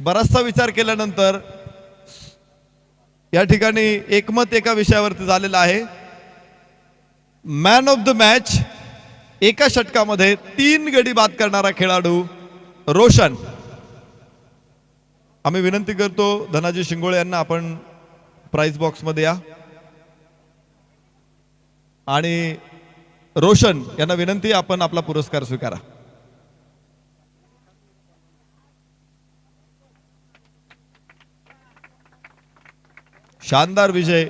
बराचसा विचार केल्यानंतर या ठिकाणी एकमत एका विषयावरती झालेला आहे। मॅन ऑफ द मॅच एका षटकामध्ये 3 गडी बाद करणारा खेळाडू रोशन। आम्ही विनंती करतो धनाजी शिंगोळे यांना आपण प्राइज बॉक्स मध्ये या आणि रोशन यांना विनंती आपण आपला पुरस्कार स्वीकारा। शानदार विजय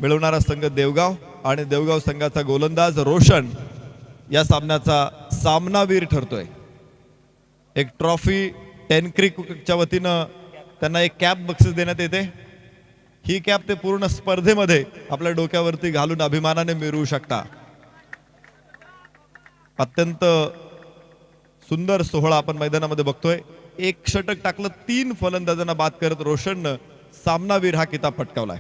मिळवणारा संघ देवगाव आणि देवगाव संघाचा गोलंदाज रोशन या सामन्याचा सामनावीर ठरतोय। एक ट्रॉफी टेनक्रिकच्या वतीनं त्यांना एक कॅप बक्षीस देण्यात येते। ही कॅप ते पूर्ण स्पर्धेमध्ये आपल्या डोक्यावरती घालून अभिमानाने मिरवू शकता। अत्यंत सुंदर सोहळा आपण मैदानामध्ये बघतोय। एक षटक टाकलं, 3 फलंदाजांना बाद करत रोशननं सामनावीर हा किताब पटकावलाय।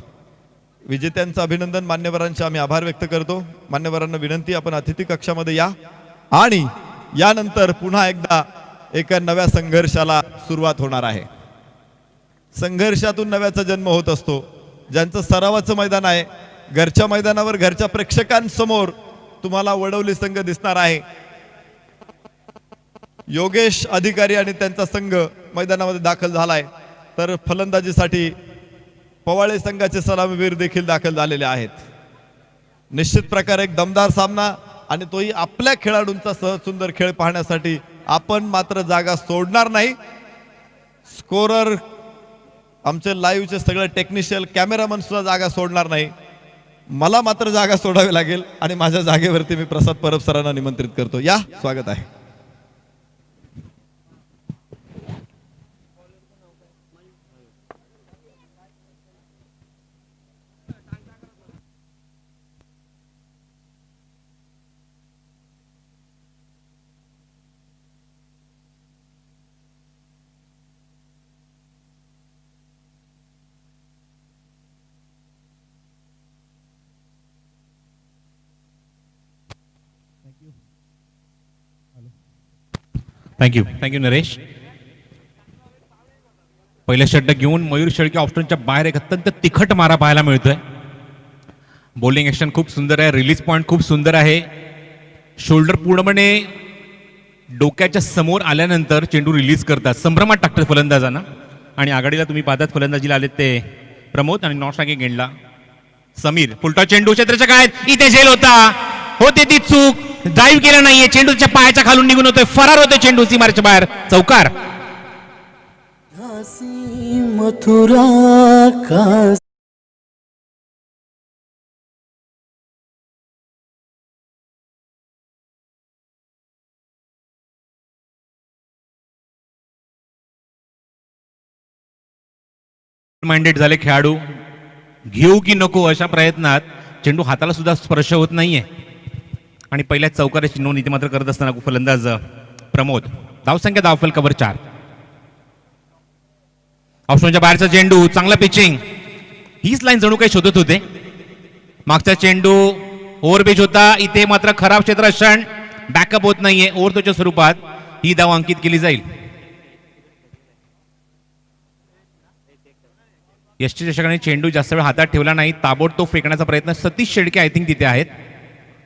विजेत्यांचं अभिनंदन, मान्यवरांचे आम्ही आभार व्यक्त करतो। मान्यवरांना विनंती आपण अतिथी कक्षामध्ये या आणि यानंतर पुन्हा एकदा एका नव्या संघर्षाला सुरुवात होणार आहे। संघर्षातून नव्याचा जन्म होत असतो। ज्यांचं सरावाचं मैदान आहे, घरच्या मैदानावर घरच्या प्रेक्षकांसमोर तुम्हाला वडवली संघ दिसणार आहे। योगेश अधिकारी आणि त्यांचा संघ मैदानामध्ये दाखल झालाय, तर फलंदाजीसाठी पवाळे संघाचे सलामीवीर देखील दाखल झालेले आहेत। निश्चित प्रकारे एक दमदार सामना आणि तोही आपल्या खेळाडूंचा सहज सुंदर खेळ पाहण्यासाठी आपण मात्र जागा सोडणार नाही। स्कोरर, आमचे लाईव्हचे सगळे टेक्निशियल, कॅमेरामन सुद्धा जागा सोडणार नाही। मला मात्र जागा सोडावी लागेल आणि माझ्या जागेवरती मी प्रसाद परब सरांना निमंत्रित करतो। या, स्वागत आहे। थँक्यू नरेश। पहिलं षटक घेऊन मयूर शेळके ऑप्शनच्या बाहेर एक अत्यंत तिखट मारा पाहायला मिळतोय। बॉलिंग ऍक्शन खूप सुंदर आहे, रिलीज पॉइंट खूप सुंदर आहे। शोल्डर पूर्णपणे डोक्याच्या समोर आल्यानंतर चेंडू रिलीज करतात, संभ्रमात टाकतात फलंदाजांना। आणि आघाडीला तुम्ही पाहतात फलंदाजीला आलेत ते प्रमोद आणि नॉट स्ट्रायकिंग एंडला समीर। फुलटॉस चेंडू क्षेत्राच्या काय इथे झेल होते ती चूक, ड्राईव्ह केला नाहीये, चेंडूच्या पायाच्या खालून निघून होतोय, फरार होतोय चेंडू सीमारेच्या बाहेर, चौकार। मथुरा का माइंडेड झाले खेळाडू, घेऊ की नको अशा प्रयत्नात चेंडू हाताला सुद्धा स्पर्श होत नाहीये आणि पहिल्या चौकाराची नोंद इथे मात्र करत असताना फलंदाज प्रमोद। धावसंख्या धावफलकावर 4। ऑप्शनच्या बाहेरचा चेंडू, चांगला पिचिंग, हीच लाईन जणू काही शोधत होते। मागचा चेंडू ओव्हरपिच होता, इथे मात्र खराब क्षेत्ररक्षण, बॅकअप होत नाहीये, ओव्हरथ्रोच्या स्वरूपात ही धाव अंकित केली जाईल। यष्टी चषकाने चेंडू जास्त वेळ हातात ठेवला नाही, ताबडतोब फेकण्याचा प्रयत्न सतीश शेळके आय थिंक तिथे आहेत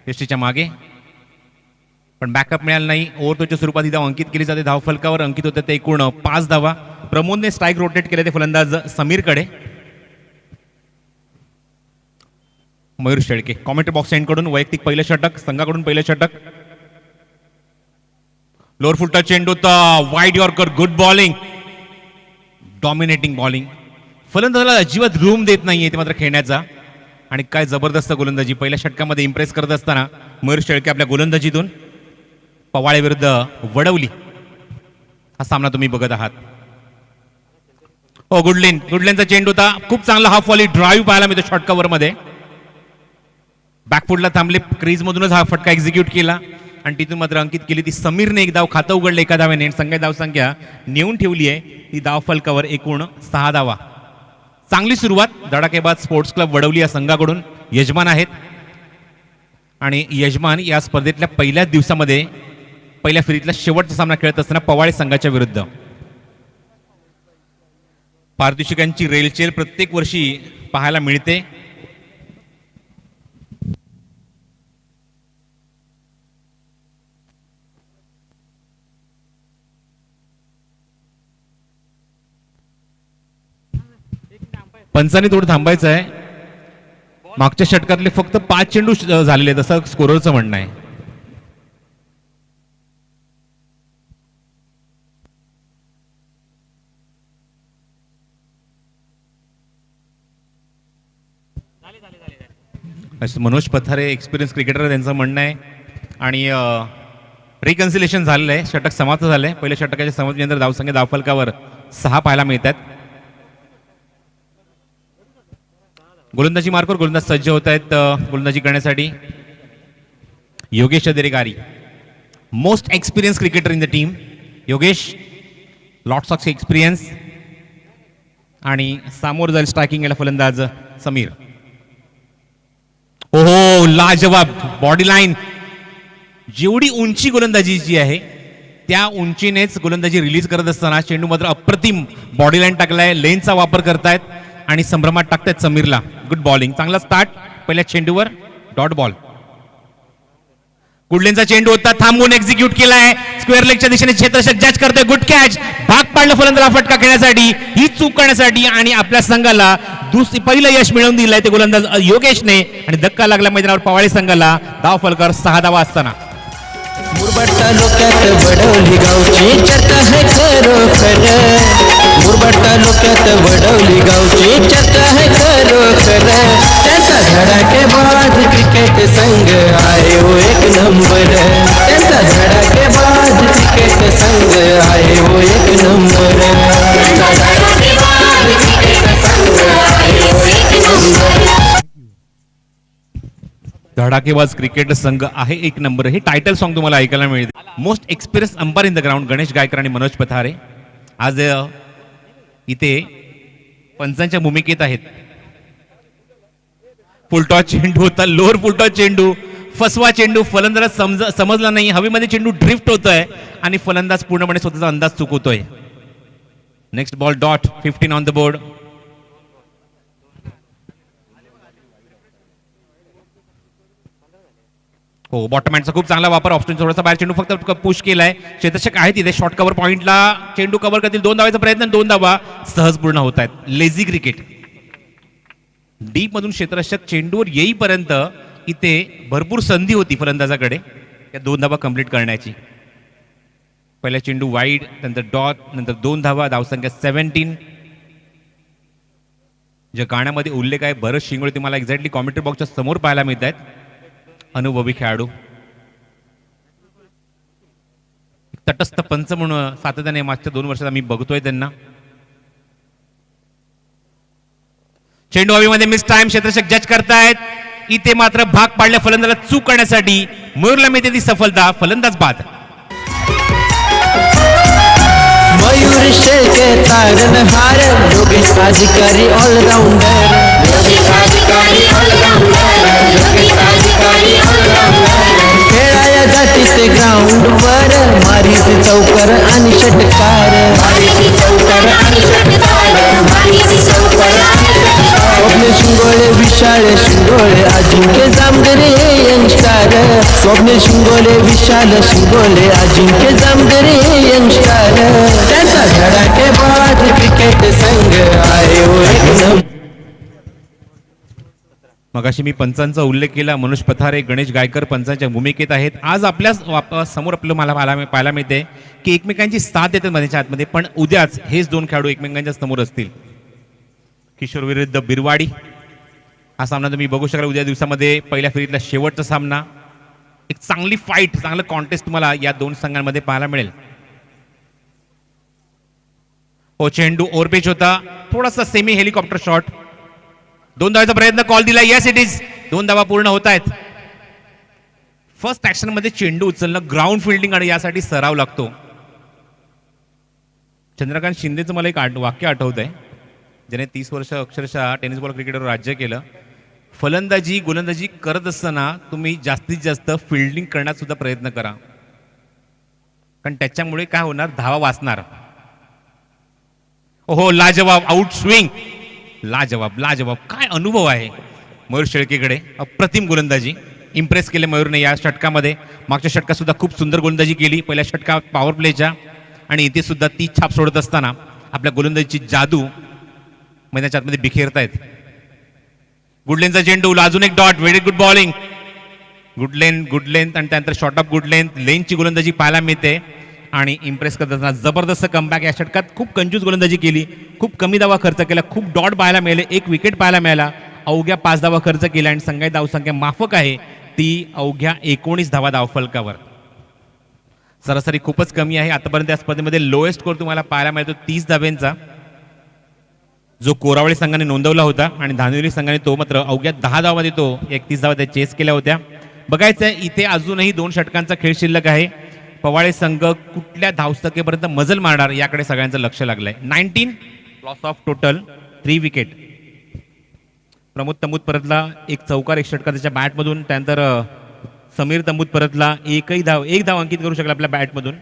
यष्टीच्या मागे, पण बॅकअप मिळाला नाही। ओव्हरथ्रोच्या स्वरूपात ही धाव अंकित केली जाते। धावफलकावर अंकित होते ते एकूण 5 धावा। प्रमोदने स्ट्राईक रोटेट केले ते फलंदाज समीरकडे। मयूर शेळके कॉमेंट्री बॉक्स एंडकडून वैयक्तिक पहिलं षटक, संघाकडून पहिलं षटक। लोअर फुलचा चेंडू तर wide yorker, good bowling, dominating bowling, फलंदाजाला अजिबात रूम देत नाहीये ते मात्र खेळण्याचा। आणि काय जबरदस्त गोलंदाजी पहिल्या षटकामध्ये इम्प्रेस करत असताना मयूर शेळके आपल्या गोलंदाजीतून पवाळे विरुद्ध वडवली हा सामना तुम्ही बघत आहात। गुडलेनचा चेंडू होता, खूप चांगला हाफ वॉली ड्राईव्ह पाहायला मिळतो शॉर्ट कव्हर मध्ये। बॅकफुटला थांबले, क्रीज मधूनच हा फटका एक्झिक्यूट केला आणि तिथून मात्र अंकित केली ती समीरने। एक धाव खातं उघडलं एका धाव्याने, संघ धावसंख्या नेऊन ठेवली आहे ती धावफलकावर एकूण 6 धावा। चांगली सुरुवात, धडाकेबाज स्पोर्ट्स क्लब वडवली या संघाकडून यजमान आहेत आणि यजमान या स्पर्धेतल्या पहिल्याच दिवसामध्ये पहिल्या फेरीतला शेवटचा सामना खेळत असताना पवाळे संघाच्या विरुद्ध। पारितोषिकांची रेलचेल प्रत्येक वर्षी पाहायला मिळते. पंचांनी थोडं थांबायचं आहे. मागच्या षटकातले फक्त 5 चेंडू झालेले आहेत असं स्कोररचं म्हणणं आहे. मनोज पथारे एक्सपिरियन्स क्रिकेटर त्यांचं म्हणणं आहे. आणि रिकन्सिलेशन झालेलं आहे. षटक समाप्त झालंय. पहिल्या षटकाच्या समाप्तीनंतर धावसंख्या धावफलकावर 6 पाहायला मिळतात. गोलंदाजी मार्कवर गोलंदाज सज्ज होत आहेत गोलंदाजी करण्यासाठी. योगेश अधिकारी most experience cricketer in the team. Yogesh lots of experience. आणि सामोर जाईल स्ट्रायकिंग याला फलंदाज समीर. ओहो लाजवाब बॉडी लाईन. जेवढी उंची गोलंदाजीची आहे त्या उंचीनेच गोलंदाजी रिलीज करत असताना चेंडू मात्र अप्रतिम बॉडी लाईन टाकलाय. लेनचा वापर करतायत आणि संभ्रमात टाकतायत समीरला. Good bowling. चांगला स्टार्ट पहिल्या चेंडूवर. Dot ball. कुडलेनचा चेंडू होता थांबून एक्झिक्यूट केलाय. स्क्वेअर लेगच्या दिशेने क्षेत्ररक्षक जज करतोय. Good catch. भाग पाडलं फलंदाजाला फटका खेळण्यासाठी. ही चूक करण्यासाठी आणि आपल्या संघाला पहिलं यश मिळवून दिलंय ते गोलंदाज योगेशने. आणि धक्का लागला मैदानावर पवाळे संघाला. धाव फलकावर 6 धावा असताना. मुरबाड तालुक्यात वडवली गावची चर्चा है खरोखर. मुरबाड तालुक्यात वडवली गावची चर्चा है खरोखर. त्यांचा धडाकेबाज क्रिकेट संघ आहे हो एक नंबर. त्यांचा धडाकेबाज क्रिकेट संघ आहे हो एक नंबर. त्यांचा धडाकेबाज क्रिकेट संघ आहे हो एक नंबर. धडाकेबाज क्रिकेट संघ आहे एक नंबर. हे टायटल सॉन्ग तुम्हाला ऐकायला मिळते. Most experience umpire in the ground Ganesh Gaikar आणि मनोज पथारे आज इथे पंचांच्या भूमिकेत आहेत. फुलटॉस चेंडू होता. लोअर फुलटॉस चेंडू. फसवा चेंडू. फलंदाज समजला नाही. हवेमध्ये चेंडू ड्रिफ्ट होतोय आणि फलंदाज पूर्णपणे स्वतःचा अंदाज चुकवतोय. Next ball dot. 15 on the board. हो बॉटम हँडचा खूप चांगला वापर. ऑप्शन थोडासा बाहेर चेंडू फक्त पुश केलाय. क्षेत्ररक्षक आहे तिथे. शॉर्ट कव्हर पॉइंटला चेंडू कव्हर करतील. 2 धावाचा प्रयत्न. 2 धावा सहज पूर्ण होत आहेत. Lazy cricket. डीप मधून क्षेत्ररक्षक चेंडूवर येईपर्यंत इथे भरपूर संधी होती फलंदाजाकडे या 2 धावा कंप्लीट करण्याची. पहिला चेंडू वाईड. नंतर डॉट. नंतर 2 धावा. धावसंख्या 17. ज्या गाण्यामध्ये उल्लेख आहे भरत शिंगोळे ते मला एक्झॅक्टली कॉमेंट्री बॉक्सच्या समोर पाहायला मिळत आहेत. अनुभवी खेळाडू. तटस्थ पंच म्हणून सातत्याने मागच्या 2 वर्षात आम्ही बघतोय त्यांना. चेंडू हवेमध्ये मिस टाइम. क्षेत्ररक्षक जज करतायत. इथे मात्र भाग पाडल्या फलंदाजाला चूक करण्यासाठी मयूरला मिळते ती सफलता. फलंदाज बाद. मयूर शेळके तारणहार. योगेश अधिकारी ऑलराऊंडर. योगेश अधिकारी ऑलराऊंडर. योगेश अधिकारी ऑलराऊंडर. खेळाया जाती ते ग्राउंड वर. मारीची चौकर आणि षटकार. मारीची चौकर आणि षटकार. मारीची चौकर आणि षटकार. स्वप्न शिंगोळे विशाल शिंगोळे अजिंक्य जामगरे यंगस्टार. स्वप्न शिंगोळे विशाल शिंगोळे अजिंक्य जामगरे यंगस्टार. त्यांचा धडाकेबाज क्रिकेट संघ आहे हो एक नंबर. मगाशी मी पंचांचा उल्लेख केला. मनोज पथारे गणेश गायकर पंचांच्या भूमिकेत आहेत. आज आपल्या समोर आपलं मला पाहायला मिळते की एकमेकांची साथ देतात मध्येच्या आतमध्ये. पण उद्याच हेच 2 खेळाडू एकमेकांच्या समोर असतील. किशोर विरुद्ध बिरवाडी हा सामना तुम्ही बघू शकाल उद्या दिवसामध्ये. पहिल्या फेरीतला शेवटचा सामना. एक चांगली फाईट चांगलं कॉन्टेस्ट तुम्हाला या 2 संघांमध्ये पाहायला मिळेल. हो चेंडू ओव्हरपिच होता. थोडासा सेमी हेलिकॉप्टर शॉट. 2 धावाचा प्रयत्न. कॉल दिला. Yes it is. 2 धावा पूर्ण होत आहेत. फर्स्ट ऍक्शन मध्ये चेंडू उचलणं ग्राउंड फिल्डिंग आणि यासाठी सराव लागतो. चंद्रकांत शिंदेचं मला एक वाक्य आठवत आहे ज्याने 30 वर्ष अक्षरशः टेनिस बॉल क्रिकेटवर राज्य केलं. फलंदाजी गोलंदाजी करत असताना तुम्ही जास्तीत जास्त फिल्डिंग करण्यात सुद्धा प्रयत्न करा. कारण त्याच्यामुळे काय होणार धावा वाचणार. हो लाजवाब आउट स्विंग, लाजवाब लाजवाब, काय अनुभव आहे मयूर शेळकेकडे. अप्रतिम गोलंदाजी, इम्प्रेस केले मयूरने या षटकामध्ये. मागच्या षटकात सुद्धा खूप सुंदर गोलंदाजी केली पहिल्या षटकात पॉवर प्लेच्या, आणि इथे सुद्धा ती छाप सोडत असताना आपल्या गोलंदाजीची जादू मैदानाच्या आतमध्ये बिखेरतायत. गुडलेनचा चेंडू, अजून एक dot, very good bowling, good length आणि त्यानंतर शॉर्ट ऑफ गुड लेंथची गोलंदाजी पाहायला मिळते. आणि इम्प्रेस करताना जबरदस्त कमबॅक. या षटकात खूप कंजूस गोलंदाजी केली, खूप कमी धावा खर्च केला, खूप डॉट पाहायला मिळाले, एक विकेट पाहायला मिळाला, अवघ्या 5 धावा खर्च केल्या आणि संघाची धावसंख्या माफक आहे ती अवघ्या 19 धावा धावफलकावर. सरासरी खूपच कमी आहे. आतापर्यंत या स्पर्धेमध्ये लोएस्ट स्कोर तुम्हाला पाहायला मिळतो 30 धाब्यांचा, जो कोरावळी संघाने नोंदवला होता, आणि धानिवली संघाने तो मात्र अवघ्या 10 धावामध्ये तो 31 धावा त्या चेस केल्या होत्या. बघायचं आहे इथे अजूनही 2 षटकांचा खेळ शिल्लक आहे. पवाळे संघ कुठल्या धावसंख्येपर्यंत मजल मारणार याकडे सगळ्यांचं लक्ष लागलंय. 19 loss of total 3 wicket. Pramod तंबूत परतला, एक चौकार, एक षटकार त्याच्या बॅटमधून. त्यानंतर समीर तंबूत परतला, एक धाव अंकित करू शकला आपल्या बॅटमधून.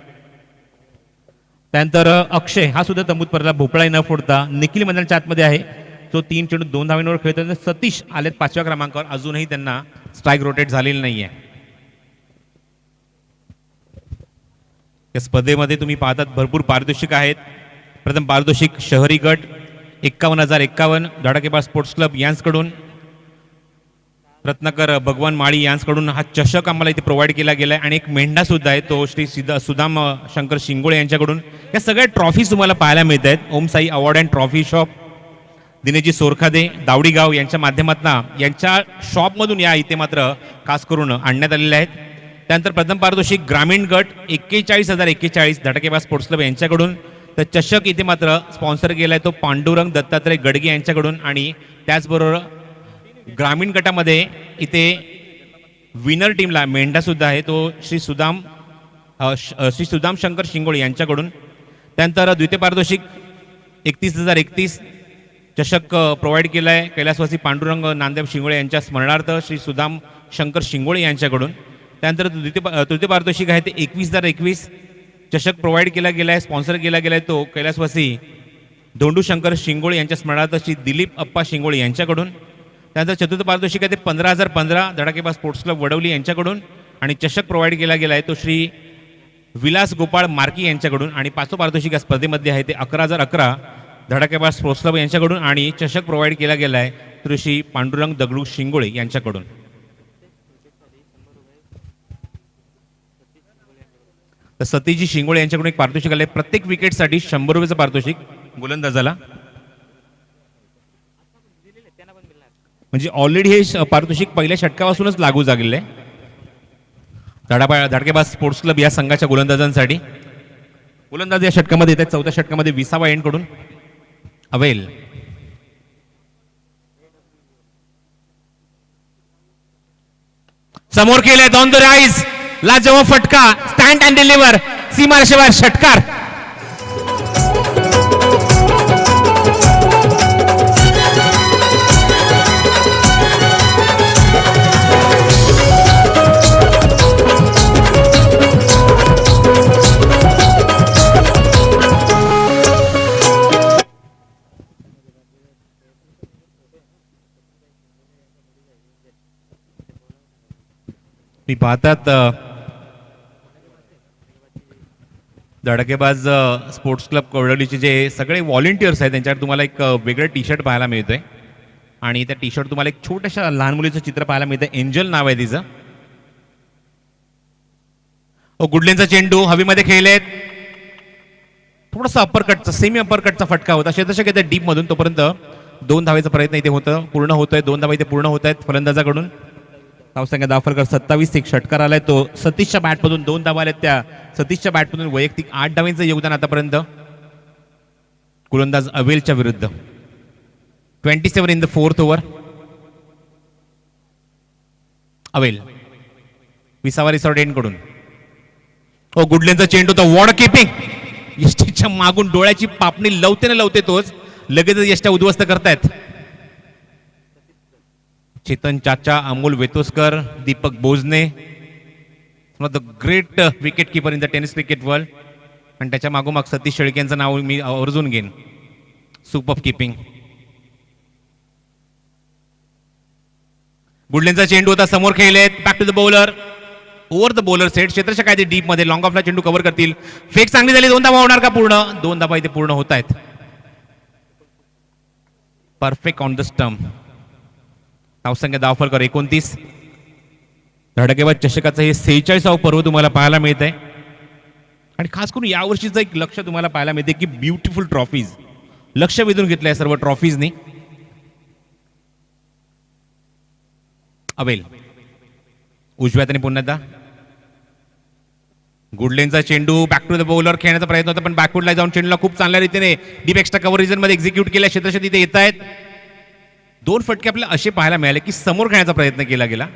त्यानंतर अक्षय हा सुद्धा तंबूत परतला, भोपळा न फोडता. निखिल मैदानाच्या आतमध्ये आहे, जो 3 चेंडू 2 धावांवर खेळतो. सतीश आलेत 5व्या क्रमांकावर, अजूनही त्यांना स्ट्राईक रोटेट झालेली नाहीये. या स्पर्धेमध्ये तुम्ही पाहतात भरपूर पारितोषिक आहेत. प्रथम पारितोषिक शहरी गट 51,051 धडाकेबाज स्पोर्ट्स क्लब यांच्याकडून, रत्नाकर भगवान माळी यांच्याकडून हा चषक आम्हाला इथे प्रोव्हाइड केला गेला आहे. आणि एक मेंढा सुद्धा आहे, तो श्री सुदाम शंकर शिंगोळे यांच्याकडून. या सगळ्या ट्रॉफीज तुम्हाला पाहायला मिळत आहेत. Om Sai award and trophy shop, दिनेजी सोरखादे दावडीगाव यांच्या माध्यमातून यांच्या शॉपमधून या इथे मात्र खास करून आणण्यात आलेल्या आहेत. त्यानंतर प्रथम पारितोषिक ग्रामीण गट 41,041 धडाकेबाज स्पोर्ट्स क्लब यांच्याकडून. तर चषक इथे मात्र स्पॉन्सर केला आहे तो पांडुरंग दत्तात्रय गडगे यांच्याकडून. आणि त्याचबरोबर ग्रामीण गटामध्ये इथे विनर टीमला मेंढा सुद्धा आहे, तो श्री सुदाम शंकर शिंगोळे यांच्याकडून. त्यानंतर द्वितीय पारितोषिक 31,031 चषक प्रोव्हाइड केला आहे कैलासवासी पांडुरंग नामदेव शिंगोळे यांच्या स्मरणार्थ श्री सुदाम शंकर शिंगोळे यांच्याकडून. त्यानंतर तृतीय पारितोषिक आहे ते 21,021 चषक प्रोव्हाइड केला गेला आहे, स्पॉन्सर केला गेला आहे तो कैलासवासी धोंडू शंकर शिंगोळे यांच्या स्मरणार्थ श्री दिलीप अप्पा शिंगोळे यांच्याकडून. त्यानंतर चतुर्थ पारितोषिक आहे ते 15,015 धडाकेबाज स्पोर्ट्स क्लब वडवली यांच्याकडून. आणि चषक प्रोव्हाइड केला गेला आहे तो श्री विलास गोपाळ मार्की यांच्याकडून. आणि पाचवं पारितोषिक या स्पर्धेमध्ये आहे ते 11,011 धडाकेबाज स्पोर्ट्स क्लब यांच्याकडून. आणि चषक प्रोव्हाइड केला गेला आहे तो श्री पांडुरंग दगडू शिंगोळे यांच्याकडून. तर सतीजी शिंगोळे यांच्याकडून एक पारितोषिक आले, प्रत्येक विकेटसाठी 100 रुपयाचं पारितोषिक गोलंदाजाला. म्हणजे ऑलरेडी हे पारितोषिक पहिल्या षटकापासूनच लागू झालेलं आहे धडाकेबाज स्पोर्ट्स क्लब या संघाच्या गोलंदाजांसाठी. गोलंदाज या षटकामध्ये येतात, 4थ्या षटकामध्ये 20व्या एंड कडून अवेल. समोर केले ऑन द राईज, लाजवाब फटका, स्टँड अँड डिलिव्हर, सीमारेषेवर षटकार. मी पाहतात धडाकेबाज स्पोर्ट्स क्लब कवडलीचे जे सगळे व्हॉलेंटियर्स आहेत त्यांच्यावर तुम्हाला एक वेगळं टी शर्ट पाहायला मिळतंय. आणि त्या टी शर्ट तुम्हाला एक छोट्याशा लहान मुलीचं चित्र पाहायला मिळतं, एंजल नाव आहे तिचं. गुडलेनचा चेंडू हवेमध्ये खेळलेत, थोडासा अप्परकटचा सेमी अप्परकटचा फटका होता, शेतशक येते डीप मधून. तोपर्यंत 2 धावेचा प्रयत्न इथे होतं, पूर्ण होतोय. 2 धावा इथे पूर्ण होत आहेत फलंदाजाकडून. धावसंख्या दाफलकर 27, एक षटकार आलाय तो सतीशच्या बॅटमधून. 2 धावा आल्या त्या सतीशच्या बॅटमधून. वैयक्तिक 8 धावांचं योगदान आतापर्यंत गोलंदाज अवेलच्या विरुद्ध. 27 in the 4th over. Avel 20वा रिसॉर्ट एंड कडून. गुडलेनचा चेंडू होता, वॉड किपिंग, यष्टीच्या मागून डोळ्याची पापणी लवते तोच लगेचच यष्ट्या उद्ध्वस्त करतायत. Chetan Chacha, Amol Vetoskar, Deepak Bojne, the great wicket keeper in the tennis cricket world. आणि त्याच्या मागोमाग सतीश शेळके यांचं नाव मी आवर्जून घेईन. Super keeping. गुडलेनचा चेंडू होता, समोर खेळलेत. Back to the bowler, over the bowler set. क्षेत्ररक्षक काय ते डीप मध्ये लॉंग ऑफला चेंडू कव्हर करतील. फेक चांगली झाली. 2 धावा होणार का पूर्ण? 2 धावा इथे पूर्ण होत आहेत. Perfect on the stump. धावसंख्या धावफलकर 29. धडाकेबाज चषकाचं हे 46वा पर्व तुम्हाला पाहायला मिळत आहे. आणि खास करून यावर्षीचं एक लक्ष तुम्हाला पाहायला मिळते की ब्युटिफुल ट्रॉफीज लक्ष वेधून घेतलंय सर्व ट्रॉफीजनी. अवेल उजव्या हाताने पुन्हा एकदा. गुडलेनचा चेंडू बॅक टू द बॉलर खेळण्याचा प्रयत्न होता, पण बॅकवर्डला जाऊन चेंडूला खूप चांगल्या रीतीने डीप एक्स्ट्रा कव्हर रिजन मध्ये एक्झिक्यूट केल्या. क्षेत्ररक्षक तिथे येत आहेत. 2 फटके आपल्याला असे पाहायला मिळाले की समोर खेळण्याचा प्रयत्न केला गेला.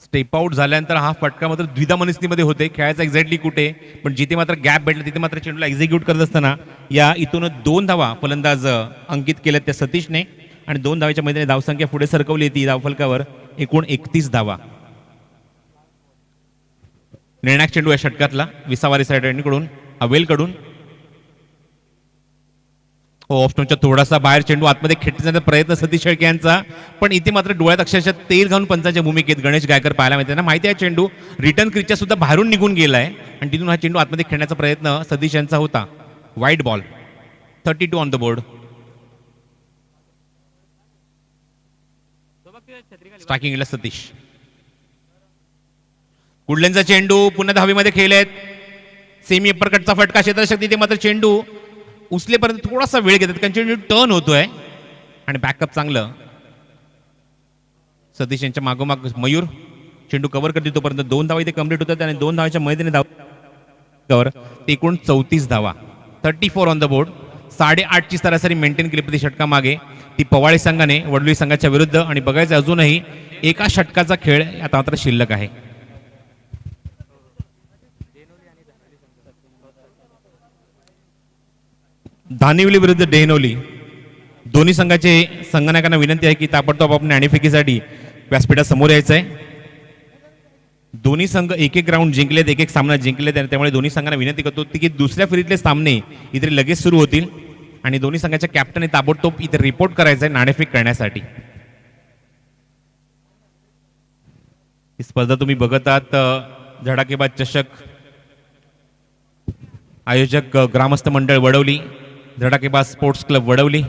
स्टेप आउट झाल्यानंतर हा फटका मात्र द्विधा मनस्थितीमध्ये होते, खेळायचा एक्झॅक्टली कुठे, पण जिथे मात्र गॅप भेटला तिथे मात्र चेंडूला एक्झिक्यूट करत असताना या इथून 2 धावा फलंदाज अंकित केल्यात त्या सतीशने. आणि 2 धावेच्या मैदानी धावसंख्या पुढे सरकवली ती धावफलकावर एकूण 31 धावा. निर्णायक चेंडू या षटकातला विसावारी साईडकडून अवेलकडून. ऑफस्टोनच्या थोडासा बाहेर चेंडू आतमध्ये खेचण्याचा प्रयत्न सतीश शेळके यांचा, पण इथे मात्र डोळ्यात अक्षरशः तेल घालून पंचाच्या भूमिकेत गणेश गायकर पाहायला मिळते. त्यांना माहिती आहे चेंडू रिटर्न क्रिचच्या सुद्धा बाहेरून निघून गेलाय आणि तिथून हा चेंडू आतमध्ये खेळण्याचा प्रयत्न सतीश यांचा होता. वाईट बॉल. 32 on the board. स्ट्रायकिंगला सतीश. गुडलेनचा चेंडू पुन्हा धावेमध्ये खेळलेत. सेमी अप्परकटचा फटका. क्षेत्ररक्षक तिथे मात्र चेंडू उचलेपर्यंत थोडासा वेळ घेतात कारण चेंडू टर्न होतोय आणि बॅकअप चांगलं. सतीश यांच्या मागोमाग मयूर चेंडू कव्हर करते तोपर्यंत 2 धावा इथे कंप्लीट होतात आणि 2 धावाच्या मैदानी धाव एकूण 34 धावा. 34 ऑन द बोर्ड. 8.5ची सरासरी मेंटेन केली प्रति षटका मागे ती पवाळे संघाने वडलोई संघाच्या विरुद्ध. आणि बघायचं अजूनही एका षटकाचा खेळ आता मात्र शिल्लक आहे. धानिवली विरुद्ध डेहनोली. दोन्ही संघाचे संघनायकांना विनंती आहे की ताबडतोब आपण नाणेफेकीसाठी व्यासपीठासमोर यायचं आहे. दोन्ही संघ एक राऊंड जिंकलेत, एक सामना जिंकलेत आणि त्यामुळे दोन्ही संघांना विनंती करतो की दुसऱ्या फेरीतले सामने इथे लगेच सुरू होतील आणि दोन्ही संघाच्या कॅप्टनने ताबडतोब इथे रिपोर्ट करायचं आहे नाणेफेक करण्यासाठी. ही स्पर्धा तुम्ही बघत आहात. धडाकेबाज चषक आयोजक ग्रामस्थ मंडळ वडवली, धडाकेबाज स्पोर्ट्स क्लब वडवली.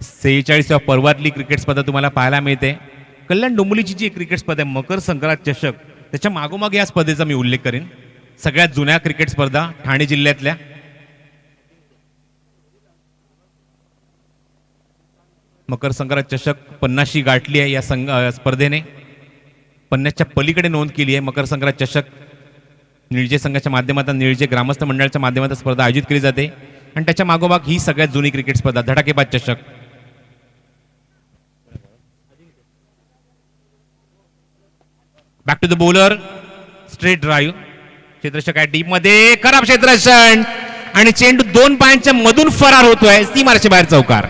46व्या पर्वातली क्रिकेट स्पर्धा तुम्हाला पाहायला मिळते. कल्याण डोंबिवलीची जी क्रिकेट स्पर्धा आहे मकर संक्रांत चषक, त्याच्या मागोमाग या स्पर्धेचा मी उल्लेख करेन. सगळ्यात जुन्या क्रिकेट स्पर्धा ठाणे जिल्ह्यातल्या. मकर संक्रांत चषक 50शी गाठली आहे या स्पर्धेने. 50च्या पलीकडे नोंद केली आहे. मकर संक्रांत चषक निळजे संघाच्या माध्यमातून निळजे ग्रामस्थ मंडळाच्या माध्यमातून स्पर्धा आयोजित केली जाते आणि त्याच्या मागोमाग ही सगळ्यात जुनी क्रिकेट स्पर्धा धडाकेबाज चषक. Back to the bowler, straight drive. क्षेत्ररक्षक आहे डीप मध्ये, खराब क्षेत्ररक्षण आणि चेंडू 2 पायांच्या मधून फरार होतोय सीमारेषे बाहेर चौकार.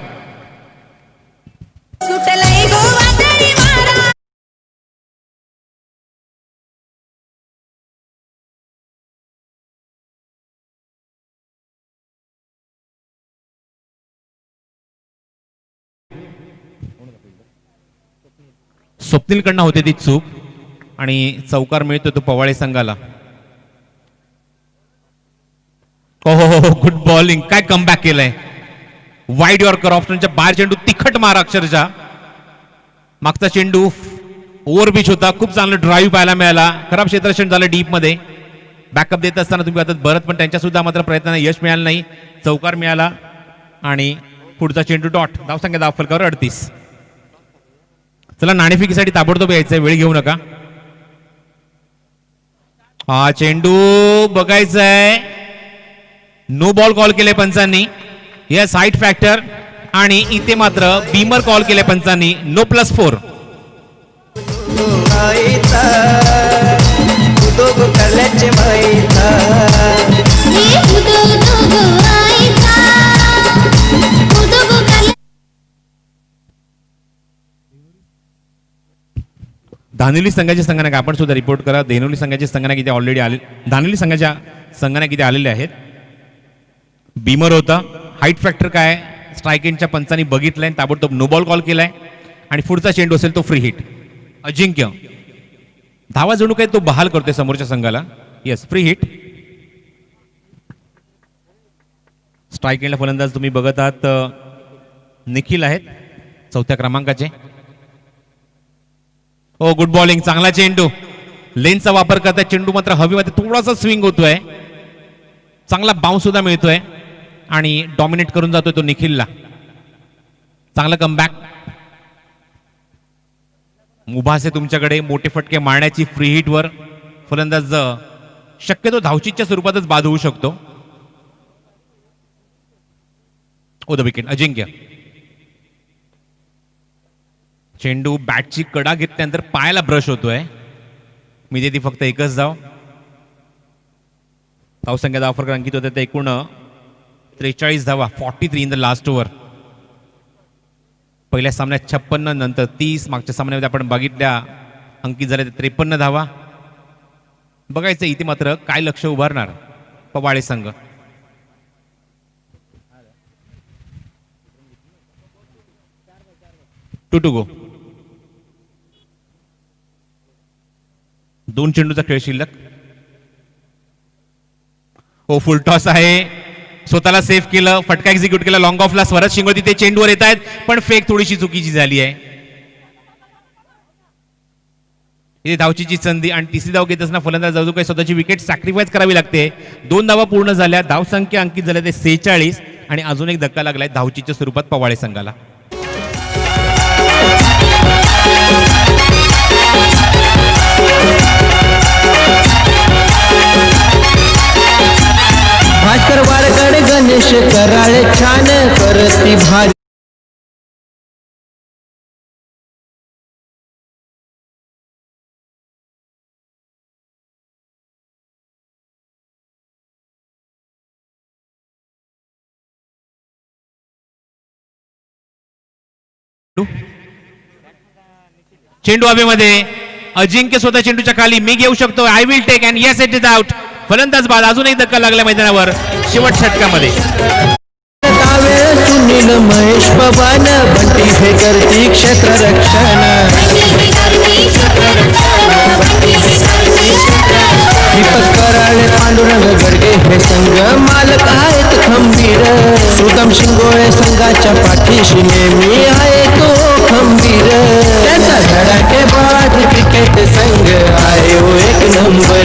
सुटलंय गो वादळी वारा. स्वप्नीलकडनं होते ती चूक आणि चौकार मिळतो तो पवाळे संघाला. हो गुड बॉलिंग, काय कमबॅक केलंय. वाईड यॉर्कर ऑप्शनच्या बाहेर चेंडू तिखट मार अक्षरशः. मागचा चेंडू ओव्हर पिच होता, खूप चांगलं ड्राईव्ह पाहायला मिळाला. खराब क्षेत्ररक्षण झालं डीप मध्ये. बॅकअप देत असताना तुम्ही आता बरत पण त्यांच्या सुद्धा मात्र प्रयत्नांना यश मिळालं नाही. चौकार मिळाला आणि पुढचा चेंडू डॉट. धावसंख्या धावफलकावर 38. चला नाणेफेकीसाठी ताबडतोब यायचंय, वेळ घेऊ नका. हा चेंडू बघायचंय. नो बॉल कॉल केले पंचांनी. यस हाईट फॅक्टर आणि इथे मात्र बीमर कॉल केले पंचांनी. नो +4. धानिवली संघाचे संगणक आपण सुद्धा रिपोर्ट करा. देहनोली संघाचे संगणक इथे ऑलरेडी आले, धानिवली संघाच्या संगणक इथे आलेले आहेत. बीमर होता. हाईट फॅक्टर काय, स्ट्राईक एंडच्या पंचांनी बघितलंय, ताबडतोब नो बॉल कॉल केलाय आणि पुढचा चेंडू असेल तो फ्री हिट. अजिंक्य धावा जणू काही तो बहाल करतोय समोरच्या संघाला. Yes, free hit. स्ट्राईक एंडला फलंदाज तुम्ही बघत आहात निखिल आहेत, 4थ्या क्रमांकाचे. ओ गुड बॉलिंग, चांगला चेंडू. लेनचा वापर करताय, चेंडू मात्र हवेमध्ये थोडासा स्विंग होतोय, चांगला बाउन्स सुद्धा मिळतोय आणि डॉमिनेट करून जातोय तो निखिलला. चांगला कमबॅक. मुभास आहे तुमच्याकडे मोठे फटके मारण्याची फ्री हिट वर. फलंदाज शक्यतो धावचीच्या स्वरूपातच बाद होऊ शकतो. ओ द विकेट. अजिंक्य चेंडू बॅटची कडा घेतल्यानंतर पायाला ब्रश होतोय. मी ती फक्त एकच धाव. धावसंख्या धावफरक अंकित होते ते एकूण 43 धावा, 43 इन द लास्ट ओव्हर. पहिल्या सामन्यात 56, नंतर 30. मागच्या सामन्यामध्ये आपण बघितल्या अंकित झाले 53 धावा. बघायचं इथे मात्र काय लक्ष उभारणार पवाळे संघ. To go. 2 चेंडूचा खेळ शिल्लक. हो, फुल टॉस आहे, स्वतःला सेव्ह केलं, फटका एक्झिक्यूट केला लॉंग ऑफला. स्वराज शिंगोती ते चेंडूवर येत आहेत, पण फेक थोडीशी चुकीची झाली आहे. इथे धावचीची संधी आणि तिसरी धाव घेत असताना फलंदाज जाऊ काही स्वतःची विकेट सॅक्रिफाईस करावी लागते. 2 धावा पूर्ण झाल्या, धावसंख्या अंकित झाल्या ते 46 आणि अजून एक धक्का लागलाय धावचीच्या स्वरूपात पवाळे संघाला. भास्कर वारकड गणेश कराळे छान करती भारी. चेंडू हवेमध्ये. अजिंक्य स्वतः चेंडूच्या खाली. मी घेऊ शकतो, I will take and yes it is out. फलंदाज बाद. अजून एक धक्का लागला मैदानावर शेवट षटकामध्ये. वेळ सुनील महेश पवन बंटी हे करती क्षेत्ररक्षण. दीपक कराळे पांडुरंग गडगे हे संघ मालक आहेत खंबीर. सुतम शिंगोळे संघाच्या पाठीशी नेहमी आहे तो खंबीर. त्यांचा धडाकेबाज क्रिकेट संघ आहे हो एक नंबर.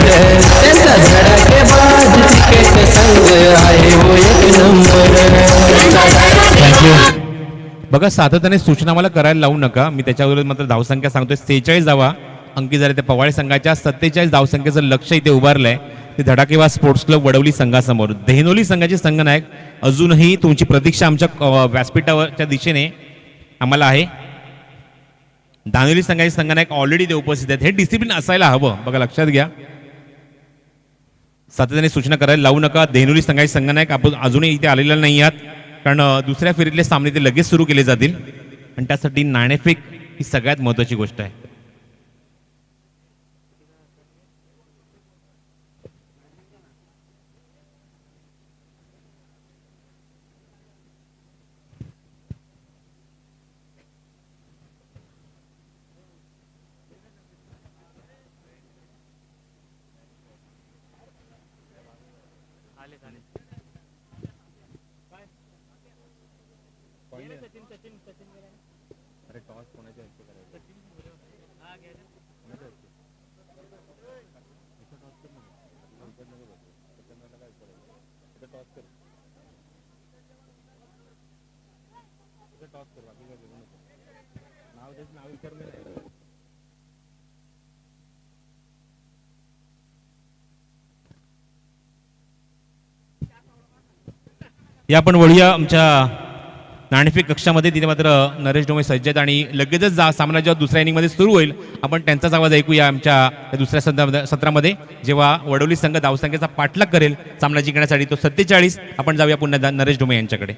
त्यांचा धडाकेबाज क्रिकेट संघ आहे हो एक नंबर. बघा, सातत्याने सूचना मला करायला लावू नका. मी त्याच्यावर मात्र धावसंख्या सांगतोय. 46 धावा अंकित झाले त्या पवाळे संघाच्या. 47 धावसंख्येचं लक्ष इथे उभारलंय ते धडाकेबाज स्पोर्ट्स क्लब वडवली संघासमोर. देहनोली संघाचे संघनायक अजूनही तुमची प्रतीक्षा आमच्या व्यासपीठावरच्या दिशेने आम्हाला आहे. धानिवली संघाचे संघनायक ऑलरेडी ते उपस्थित आहेत. हे डिसिप्लिन असायला हवं, बघा लक्षात घ्या. सातत्याने सूचना करायला लावू नका. देहनोली संघाचे संघनायक आपण अजूनही इथे आलेला नाही आहात, कारण दुसऱ्या फेरीतले सामने ते लगेच सुरू केले जातील आणि त्यासाठी नाणेफेक ही सगळ्यात महत्वाची गोष्ट आहे. या आपण वळूया आमच्या नाणेफेक कक्षामध्ये. तिथे मात्र नरेश डोमे सज्ज आहेत आणि लगेचच सामना जेव्हा दुसऱ्या इनिंगमध्ये सुरू होईल आपण त्यांचाच आवाज ऐकूया आमच्या दुसऱ्या सत्रामध्ये, जेव्हा वडवली संघ धावसंख्येचा पाठलाग करेल सामना जिंकण्यासाठी. तो 47. आपण जाऊया पुन्हा नरेश डोमे यांच्याकडे.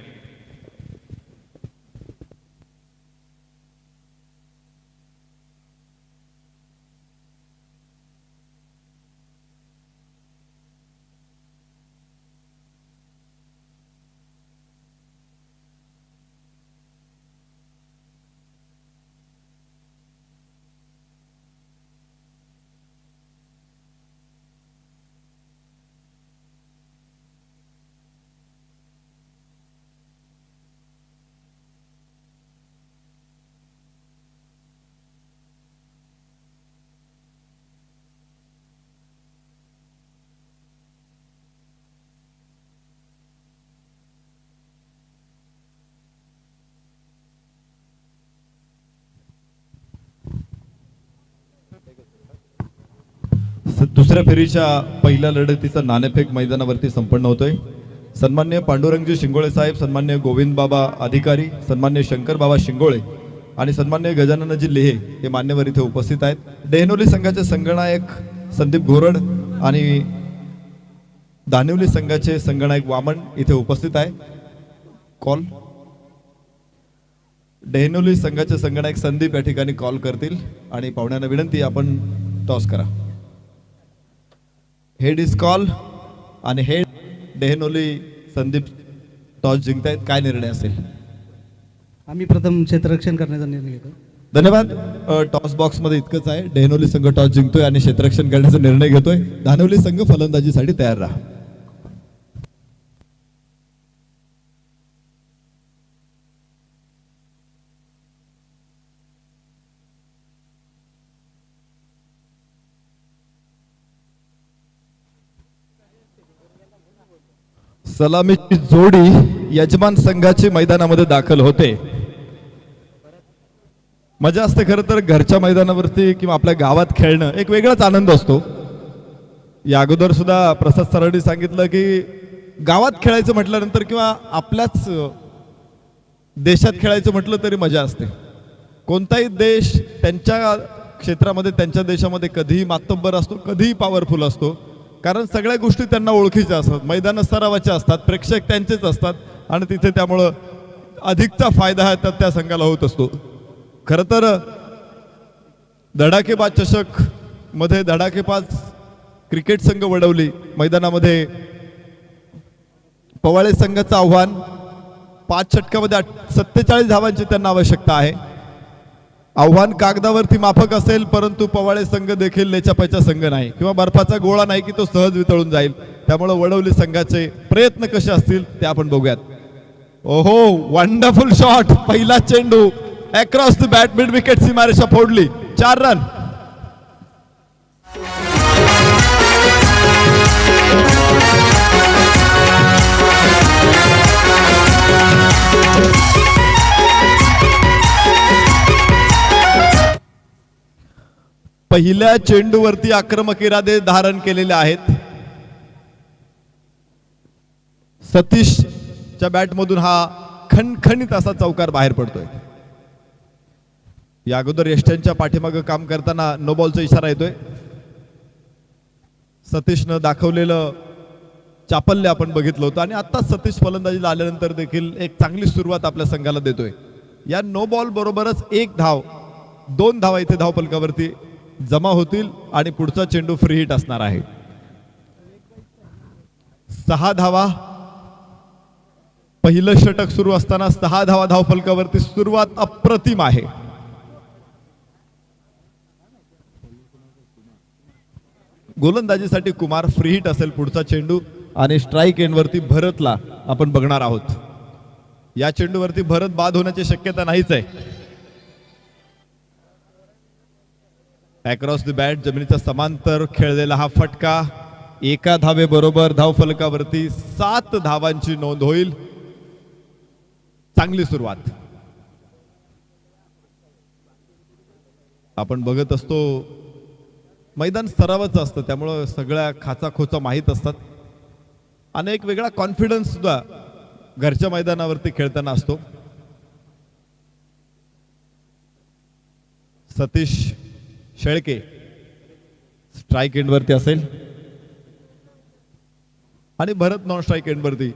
दुसऱ्या फेरीच्या पहिल्या लढतीचा नाणेफेक मैदानावरती संपन्न होतोय. सन्मान्य पांडुरंगजी शिंगोळे साहेब, सन्मान्य गोविंद बाबा अधिकारी, सन्मान्य शंकर बाबा शिंगोळे आणि सन्मान्य गजाननजी लेहे हे मान्यवर इथे उपस्थित आहेत. डेहनोली संघाचे संघनायक संदीप घोरड आणि दानिवली संघाचे संघनायक वामन इथे उपस्थित आहे. कॉल डेहनोली संघाचे संघनायक संदीप या ठिकाणी कॉल करतील आणि पाहुण्यांना विनंती आपण टॉस करा. हेड इज कॉल आणि हेड डेहनोली संदीप टॉस जिंकतायत. काय निर्णय असेल? आम्ही प्रथम क्षेत्ररक्षण करण्याचा निर्णय घेतो. धन्यवाद. टॉस बॉक्स मध्ये इतकंच आहे. डेहनोली संघ टॉस जिंकतोय आणि क्षेत्ररक्षण करण्याचा निर्णय घेतोय. दानिवली संघ फलंदाजीसाठी तयार राहा. सलामीची जोडी यजमान संघाची मैदानामध्ये दाखल होते. मजा असते खरं तर घरच्या मैदानावरती किंवा आपल्या गावात खेळणं एक वेगळाच आनंद असतो. या अगोदर सुद्धा प्रसाद सरांनी सांगितलं की गावात खेळायचं म्हटल्यानंतर किंवा आपल्याच देशात खेळायचं म्हटलं तरी मजा असते. कोणताही देश त्यांच्या क्षेत्रामध्ये त्यांच्या देशामध्ये कधीही मातब्बर असतो, कधीही पॉवरफुल असतो. कारण सगळ्या गोष्टी त्यांना ओळखीच्या असतात, मैदान सरावाच्या असतात, प्रेक्षक त्यांचेच असतात आणि तिथे त्यामुळं अधिकचा फायदा हा त्या संघाला होत असतो. खरं तर धडाकेबाज चषक मध्ये धडाकेबाज क्रिकेट संघ वडवली मैदानामध्ये पवाळे संघाचं आव्हान 5 षटकामध्ये 47 धावांची त्यांना आवश्यकता आहे. आव्हान कागदावरती माफक असेल परंतु पवाळे संघ देखील लेचापाचा संघ नाही किंवा बर्फाचा गोळा नाही की तो सहज वितळून जाईल. त्यामुळे वडवली संघाचे प्रयत्न कसे असतील ते आपण बघूयात. ओहो, वंडरफुल शॉट. पहिला चेंडू across the bat mid wicket सीमारेषा फोडली. 4 रन. पहिल्या चेंडूवरती आक्रमक इरादे धारण केलेले आहेत. सतीशच्या बॅटमधून हा खणखणीत असा चौकार बाहेर पडतोय. या अगोदर यष्ट्यांच्या पाठीमागं काम करताना नो बॉलचा इशारा येतोय. सतीशनं दाखवलेलं चापल्य आपण बघितलं होतं आणि आता सतीश फलंदाजीला आल्यानंतर देखील एक चांगली सुरुवात आपल्या संघाला देतोय. या नो बॉल बरोबरच 1 धाव, 2 धावा इथे धावफलकावरती जमा होतील आणि पुढचा चेंडू फ्री हिट असणार आहे. 6 धावा. पहिलं षटक सुरू असताना 6 धावा धावफलकावरती. सुरुवात अप्रतिम आहे. गोलंदाजीसाठी कुमार. फ्री हिट असेल पुढचा चेंडू आणि स्ट्राईक एंडवरती भरतला आपण बघणार आहोत. या चेंडूवरती भरत बाद होण्याची शक्यता नाहीच आहे. अक्रॉस द बॅट जमिनीच्या समांतर खेळलेला हा फटका 1 धावेबरोबर धावफलकावरती 7 धावांची नोंद होईल. चांगली सुरुवात. आपण बघत असतो मैदान सरावाचं असतं त्यामुळं सगळ्या खाचाखोचा माहीत असतात आणि एक वेगळा कॉन्फिडन्स सुद्धा घरच्या मैदानावरती खेळताना असतो. सतीश शेळके स्ट्राईक एंडवरती असेल आणि भरत नॉन स्ट्राईक एंडवरती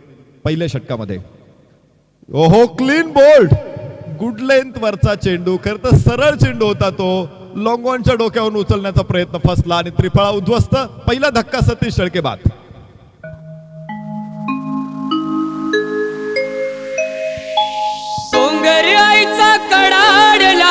पहिल्या षटकामध्ये. ओहो, क्लीन बोल्ड. गुड लेंथ वरचा चेंडू. खरं तर सरळ चेंडू होता तो. लॉंगॉनच्या डोक्यावरून उचलण्याचा प्रयत्न फसला आणि त्रिफळा उद्ध्वस्त. पहिला धक्का सतीश शेळके बाद. आईचा कडाडला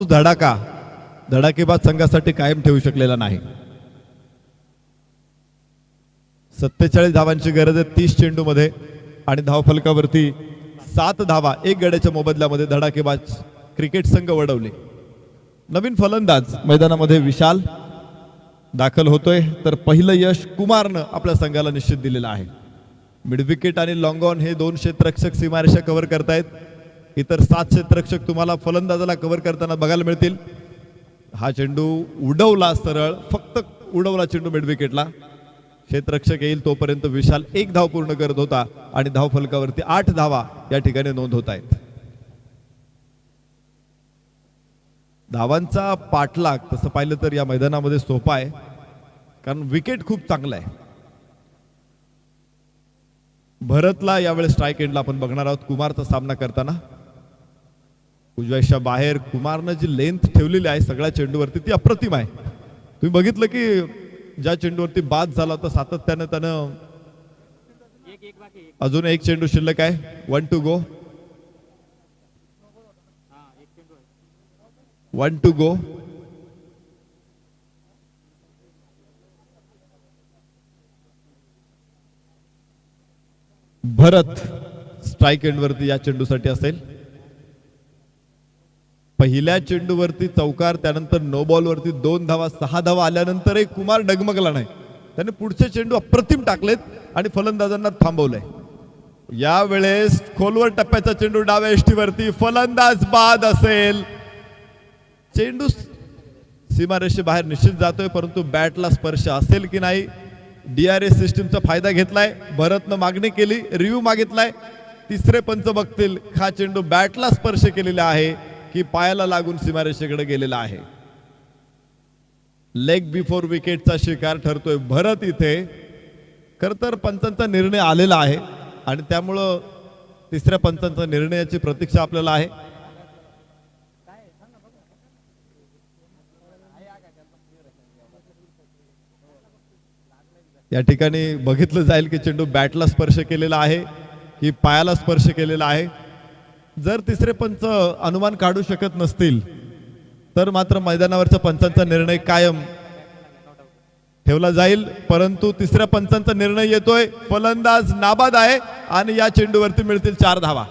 धडाकेबाज संघासाठी कायम ठेवू शकलेला नाही. 47 धावांची गरज आहे 30 चेंडू मध्ये आणि धावफलकावरती 7 धावा 1 गड्याच्या मोबदल्यामध्ये धडाकेबाज क्रिकेट संघ वडवले. नवीन फलंदाज मैदानामध्ये विशाल दाखल होतोय, तर पहिलं यश कुमारनं आपल्या संघाला निश्चित दिलेलं आहे. मिडविकेट आणि लॉंग ऑन हे 2 क्षेत्ररक्षक सीमारेषा कव्हर करतायत. इतर 7 क्षेत्ररक्षक तुम्हाला फलंदाजाला कव्हर करताना बघायला मिळतील. हा चेंडू उडवला सरळ, फक्त उडवला चेंडू मिडविकेटला. क्षेत्ररक्षक येईल तोपर्यंत विशाल 1 धाव पूर्ण करत होता आणि धावफलकावरती 8 धावा या ठिकाणी नोंद होत आहेत. धावांचा पाठलाग तसं पाहिलं तर या मैदानामध्ये सोपा आहे, कारण विकेट खूप चांगला आहे. भरतला यावेळेस स्ट्राईक एंडला आपण बघणार आहोत कुमारचा सामना करताना. उजव्याच्या बाहेर कुमारनं जी लेंथ ठेवलेली आहे सगळ्या चेंडूवरती ती अप्रतिम आहे. तुम्ही बघितलं की ज्या चेंडूवरती बाद झाला होता सातत्यानं त्यानं अजून 1 चेंडू शिल्लक आहे. 1 to go. 1 to go. Bharat strike एंडवरती या चेंडूसाठी असेल. पहिल्या चेंडूवरती चौकार, त्यानंतर नो बॉल वरती 2 धावा 6 धावा आल्यानंतरही कुमार डगमगला नाही. त्याने पुढचे चेंडू अप्रतिम टाकलेत आणि फलंदाजांना थांबवलंय. यावेळेस खोलवर टप्प्याचा चेंडू डाव्या एष्टीवरती, फलंदाज बाद असेल. चेंडू सीमारेषे बाहेर निश्चित जातोय, परंतु बॅटला स्पर्श असेल की नाही DRS सिस्टीमचा फायदा घेतलाय. भरतनं मागणी केली, रिव्ह्यू मागितलाय. तिसरे पंच बघतील हा चेंडू बॅटला स्पर्श केलेला आहे की पायाला लागून सीमारेषेकडे गेलेला आहे. लेग बिफोर विकेटचा शिकार ठरतोय भरत इथे. खरं तर पंचांचा निर्णय आलेला आहे आणि त्यामुळं तिसऱ्या पंचांचा निर्णयाची प्रतीक्षा आपल्याला आहे. या ठिकाणी बघितलं जाईल की चेंडू बॅटला स्पर्श केलेला आहे की पायाला स्पर्श केलेला आहे. जर तिसरे पंच अनुमान काढू शकत नसतील तर मात्र मैदानावरच्या पंचांचा निर्णय कायम ठेवला जाईल. परंतु तिसऱ्या पंचांचा निर्णय येतोय, फलंदाज नाबाद आहे आणि या चेंडूवरती मिळतील 4 धावा.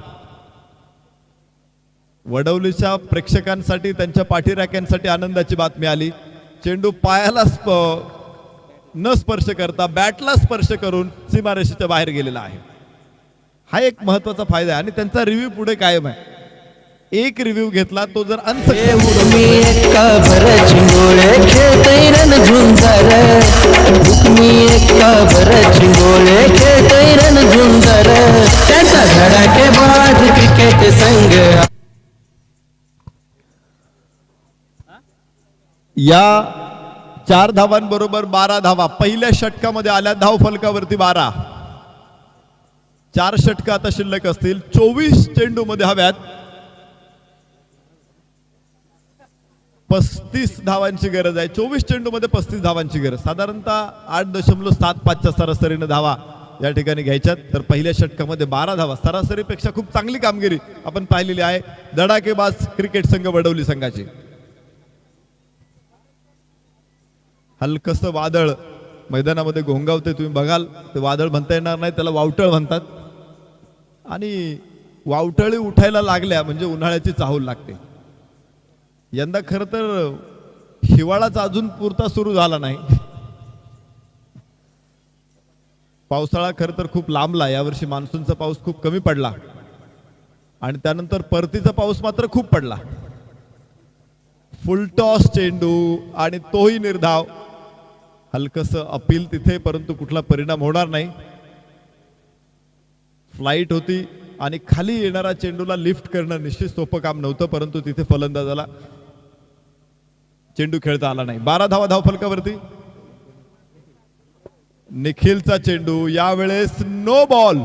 वडवलीच्या प्रेक्षकांसाठी त्यांच्या पाठीराख्यांसाठी आनंदाची बातमी आली. चेंडू पायाला न स्पर्श करता बॅटला स्पर्श करून सीमारेषेच्या बाहेर गेलेला आहे. हा एक महत्वाचा फायदा आहे आणि त्यांचा रिव्ह्यू पुढे कायम आहे. एक रिव्ह्यू घेतला तो जर उर्मी एका भर चिंगोळे खेळतय रन झुंजार. उर्मी एका भर चिंगोळे खेळतय रन झुंजार. त्याचा धडाकेबाज क्रिकेट संघ. या 4 धावांबरोबर 12 धावा पहिल्या षटकामध्ये आल्या. धावफलकावरती 12. 4 षटक आता शिल्लक असतील. 24 चेंडू मध्ये हव्यात. 35 धावांची गरज आहे. 24 चेंडू मध्ये 35 धावांची गरज. साधारणतः 8.75च्या सरासरीने धावा या ठिकाणी घ्यायच्यात. तर पहिल्या षटकामध्ये 12 धावा सरासरीपेक्षा खूप चांगली कामगिरी आपण पाहिलेली आहे धडाकेबाज क्रिकेट संघ वडवली संघाची. हलकसं वादळ मैदानामध्ये घोंगावते, तुम्ही बघाल. ते वादळ म्हणता येणार नाही, त्याला वावटळ म्हणतात. आणि वावटळी उठायला लागल्या म्हणजे उन्हाळ्याची चाहूल लागते. यंदा खरं तर हिवाळाचा अजून पुरता सुरू झाला नाही. पावसाळा खरं तर खूप लांबला. यावर्षी मान्सूनचा पाऊस खूप कमी पडला आणि त्यानंतर परतीचा पाऊस मात्र खूप पडला. फुलटॉस चेंडू आणि तोही निर्धाव. हलकसं अपील तिथे, परंतु कुठला परिणाम होणार नाही. फ्लाईट होती आणि खाली येणारा चेंडूला लिफ्ट करणं निश्चित सोपं काम नव्हतं, परंतु तिथे फलंदाजाला चेंडू खेळता आला नाही. 12 धावा धावफलकावरती. निखिलचा चेंडू यावेळेस नो बॉल.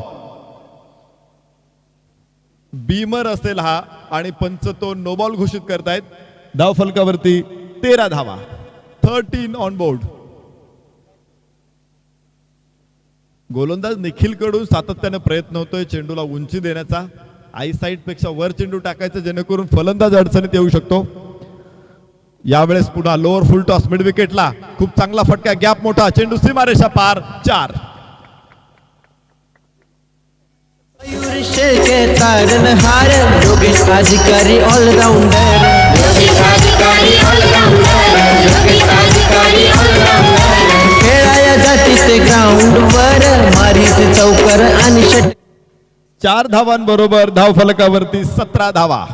बीमर असेल हा आणि पंच तो नो बॉल घोषित करतायत. धावफलकावरती 13 धावा. 13 ऑन बोर्ड. गोलंदाज निखिल कडून सातत्याने प्रयत्न होतोय चेंडूला उंची देण्याचा. आई साईड पेक्षा वर चेंडू टाकायचा जेणेकरून फलंदाज अडचणीत येऊ शकतो. यावेळेस पुन्हा लोअर फुल टॉस मिड विकेटला खूप चांगला फटका, गॅप मोठा, चेंडू सीमारेषा पार, 4. मयूर शेळके तारणहार, योगेश अधिकारी ऑलराऊंडर. खेळाया जाती ते ग्राउंडवर, मारीत चौकर आणि 4 धावांबरोबर धाव फलकावरती 17 धावा,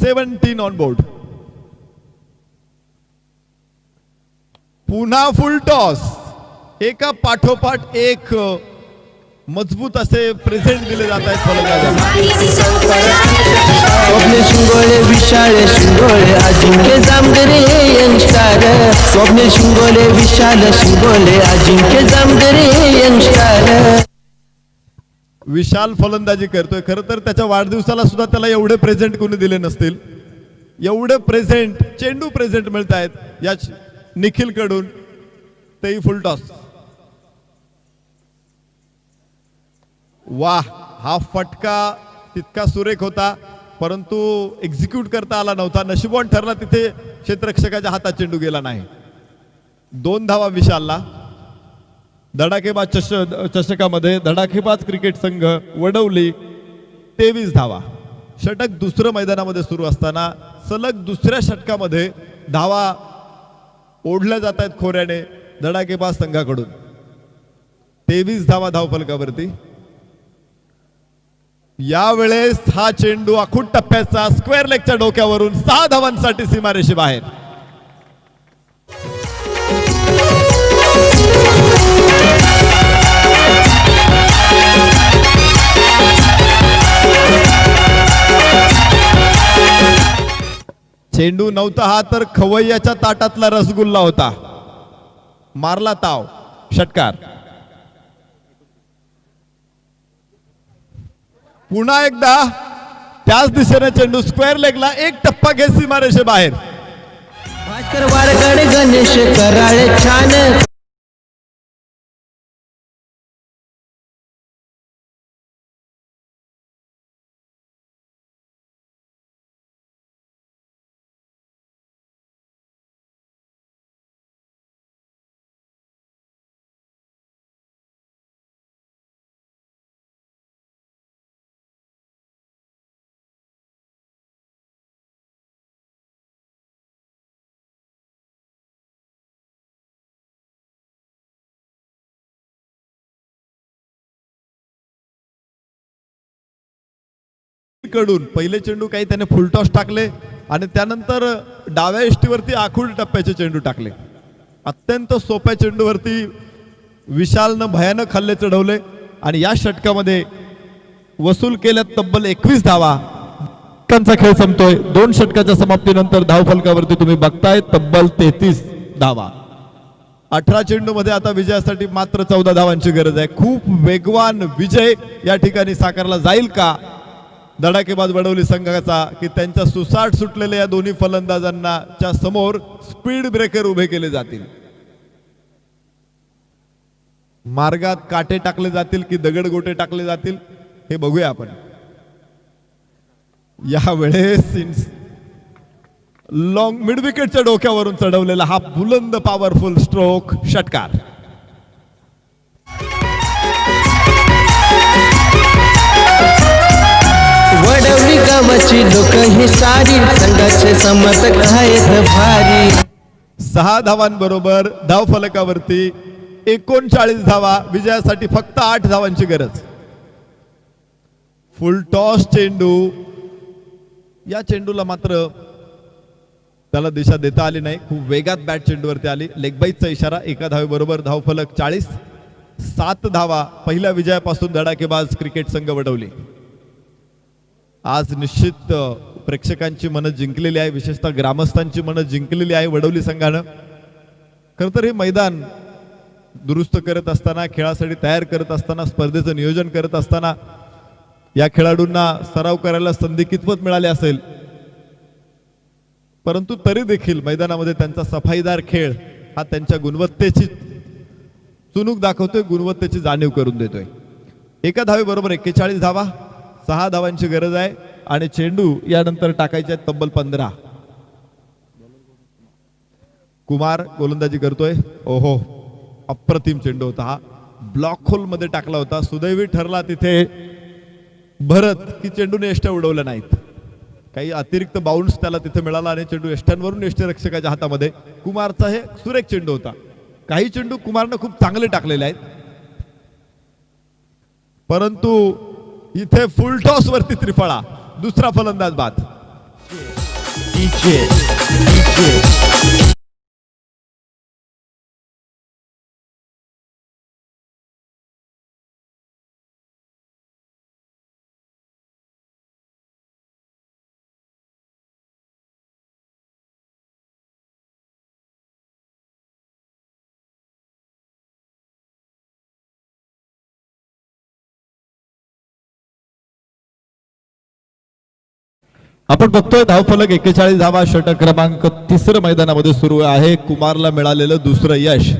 17 ऑन बोर्ड. पुन्हा फुल टॉस, एका पाठोपाठ एक मजबूत असे प्रेझेंट दिले जात आहेत फलंदाजांना. स्वप्नील शिंगोळे, विशाल शिंगोळे, अजिंक्य जामगरे यंगस्टार. स्वप्नील शिंगोळे, विशाल शिंगोळे, अजिंक्य जामगरे यंगस्टार. विशाल फलंदाजी करतोय. खरं तर त्याच्या वाढदिवसाला सुद्धा त्याला एवढे प्रेझेंट कोणी दिले नसतील. एवढे प्रेझेंट, चेंडू प्रेझेंट मिळत आहेत या निखिल कडून, तेही फुल टॉस. वाह, हा फटका तितका सुरेख होता परंतु एक्झिक्यूट करता आला नव्हता. नशिबवान ठरला तिथे क्षेत्ररक्षकाच्या हातात चेंडू गेला नाही. 2 धावा विशालला. धडाकेबाज चषकामध्ये धडाकेबाज क्रिकेट संघ वडवली 23 धावा. षटक दुसरं मैदानामध्ये सुरू असताना सलग दुसऱ्या षटकामध्ये धावा ओढल्या जात आहेत खोऱ्याने धडाकेबाज संघाकडून. 23 धावा धावफलकावरती. यावेळेस हा चेंडू आखूड टप्प्याचा स्क्वेअर लेगच्या डोक्यावरून 6 धावांसाठी सीमारेषे बाहेर. चेंडू नव्हता हा तर खवय्याच्या ताटातला रसगुल्ला होता. मारला ताव, षटकार. पुन्हा एकदा त्याच दिशेने चेंडू स्क्वेअर लेगला, एक टप्पा घेत सीमारेषे बाहेर. भास्कर वारगड, गणेश कराळे छान. कडून पहिले चेंडू काही त्याने फुलटॉस टाकले आणि त्यानंतर डाव्या इष्टीवरती आखूड टप्प्याचे चेंडू टाकले. अत्यंत सोप्या चेंडूवरती विशालनं भयानक हल्ले चढवले आणि या षटकामध्ये वसूल केल्यात तब्बल 21 धावा. षटकांचा खेळ संपतोय. 2 षटकाच्या समाप्तीनंतर धावफलकावरती तुम्ही बघताय तब्बल 33 धावा. 18 चेंडू मध्ये आता विजयासाठी मात्र 14 धावांची गरज आहे. खूप वेगवान विजय या ठिकाणी साकारला जाईल का धडाकेबाज वडवली संघाचा, की त्यांच्या सुसाट सुटलेल्या या दोन्ही फलंदाजांना च्या समोर स्पीड ब्रेकर उभे केले जातील. मार्गात काटे टाकले जातील की दगडगोटे टाकले जातील हे बघूया आपण. यावेळेस लॉंग मिड विकेटच्या डोक्यावरून चढवलेला हा बुलंद पॉवरफुल स्ट्रोक, षटकार. वडवली गावाची लोक ही सारी, संघाचे समर्थक आहेत भारी. 6 धावांबरोबर धावफलकावरती 39 धावा. विजयासाठी फक्त 8 धावांची गरज. फुल टॉस चेंडू. या चेंडूला मात्र त्याला दिशा देता आली नाही. खूप वेगात बॅट चेंडूवरती आली. लेगबाईचा इशारा. 1 धावेबरोबर धावफलक 40. 7 धावा पहिल्या विजयापासून धडाकेबाज क्रिकेट संघ वडवली. आज निश्चित प्रेक्षकांची मनं जिंकलेली आहे, विशेषतः ग्रामस्थांची मनं जिंकलेली आहे वडवली संघानं. खरं तर हे मैदान दुरुस्त करत असताना, खेळासाठी तयार करत असताना, स्पर्धेचं नियोजन करत असताना या खेळाडूंना सराव करायला संधी कितपत मिळाली असेल, परंतु तरी देखील मैदानामध्ये त्यांचा सफाईदार खेळ हा त्यांच्या गुणवत्तेची चुणूक दाखवतोय, गुणवत्तेची जाणीव करून देतोय. 1 धावेबरोबर 41 धावा. 6 धावांची गरज आहे आणि चेंडू यानंतर टाकायचे आहेत तब्बल 15. कुमार गोलंदाजी करतोय. ओहो, अप्रतिम चेंडू होता हा. ब्लॉक होल मध्ये टाकला होता. सुदैवी ठरला तिथे भरत की चेंडूने यष्ट्या उडवल्या नाहीत. काही अतिरिक्त बाउन्स त्याला तिथे मिळाला आणि चेंडू यष्ट्यांवरून यष्टीरक्षकाच्या हातामध्ये. कुमारचा हे सुरेख चेंडू होता. काही चेंडू कुमारनं खूप चांगले टाकलेले आहेत, परंतु इथे फुल टॉस वरती त्रिफळा. दुसरा फलंदाज बाद. आपण बघतोय धावफलक 41 धावा. षटक क्रमांक 3 मैदानामध्ये सुरू आहे. कुमारला मिळालेलं दुसरं यश.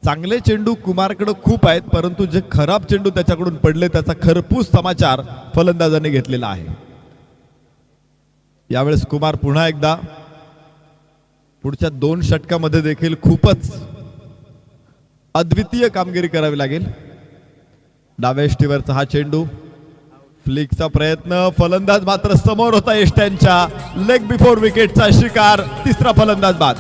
चांगले चेंडू कुमारकडे खूप आहेत, परंतु जे खराब चेंडू त्याच्याकडून पडले त्याचा खरपूस समाचार फलंदाजाने घेतलेला आहे. यावेळेस कुमार पुन्हा एकदा पुढच्या 2 षटकामध्ये देखील खूपच अद्वितीय कामगिरी करावी लागेल. डाव्या यष्टीवरचा हा चेंडू, फ्लिकचा प्रयत्न, फलंदाज मात्र समोर होता. यष्ट्यांच्या लेग बिफोर विकेटचा शिकार. तिसरा फलंदाज बाद.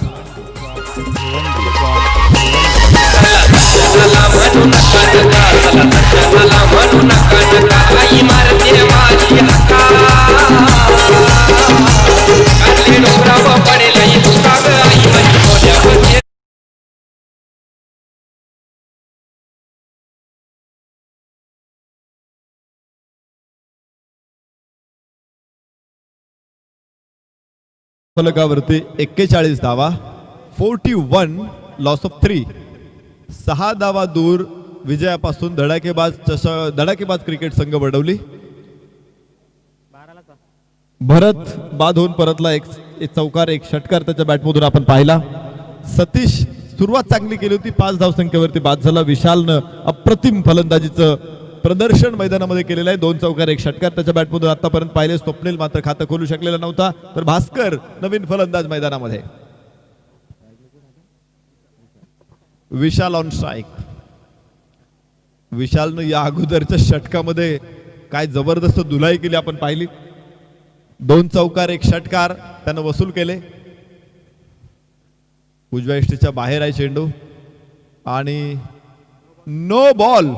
फलकावरती 41 धावा. 41 लॉस ऑफ 3. 6 धावा दूर विजयापासून धडाकेबाज क्रिकेट संघ वडवली. भरत बाद होऊन परतला. एक चौकार, एक षटकार त्याच्या बॅटमधून आपण पाहिला. सतीश सुरुवात चांगली केली होती, 5 धावसंख्येवरती बाद झाला. विशालनं अप्रतिम फलंदाजीचं प्रदर्शन मैदानामध्ये केलेलं आहे. 2 चौकार, एक षटकार त्याच्या बॅटमधून आतापर्यंत पाहिले. स्वप्नील मात्र खातं खोलू शकलेला नव्हता. तर भास्कर नवीन फलंदाज मैदानामध्ये. विशाल ऑन स्ट्राईक. विशालनं या अगोदरच्या षटकामध्ये काय जबरदस्त धुलाई केली आपण पाहिली. 2 चौकार, एक षटकार त्यानं वसूल केले. उजव्या यष्टीच्या बाहेर आहे चेंडू आणि नो बॉल.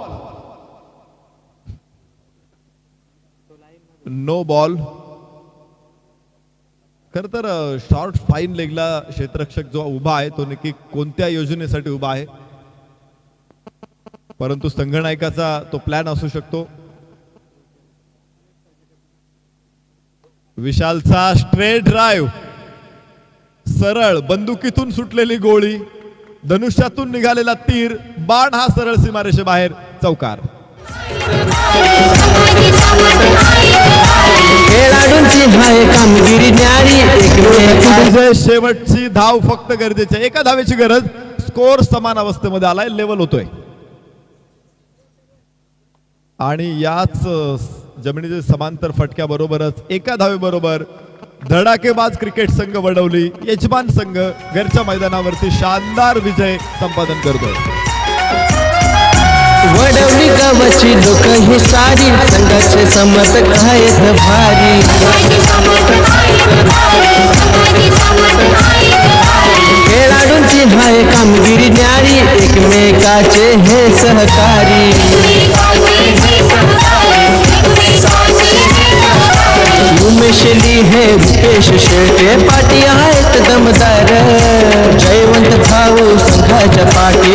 No ball. खर तर शॉर्ट फाईन लेगला क्षेत्ररक्षक जो उभा आहे तो नक्की कोणत्या योजनेसाठी उभा आहे, परंतु संघनायकाचा तो प्लॅन असू शकतो. विशालचा स्ट्रेट ड्राइव्ह, सरळ बंदुकीतून सुटलेली गोळी, धनुष्यातून निघालेला तीर, बाण हा सरळ सीमारेषेबाहेर. चौकार. खेळाडूंची हाय कामगिरी न्यारी. शेवटची धाव फक्त गरजेची. एका धावेची गरज. स्कोर समान अवस्थेमध्ये आलाय, लेवल होतोय आणि याच जमिनीच्या समांतर फटक्या बरोबरच एका धावेबरोबर धडाकेबाज क्रिकेट संघ वडवली यजमान संघ घरच्या मैदानावरती शानदार विजय संपादन करतोय. वडवली गावाची लोक ही सारी, संघाचे समर्थक आहेत भारी. खेळाडूंची हाय कामगिरी न्यारी, एकमेकाचे हे सहकारी. उमेशली हे रुपेश शेटे पाटी आहेत दमदार. जयवंत भाऊ संघाच्या पाठी,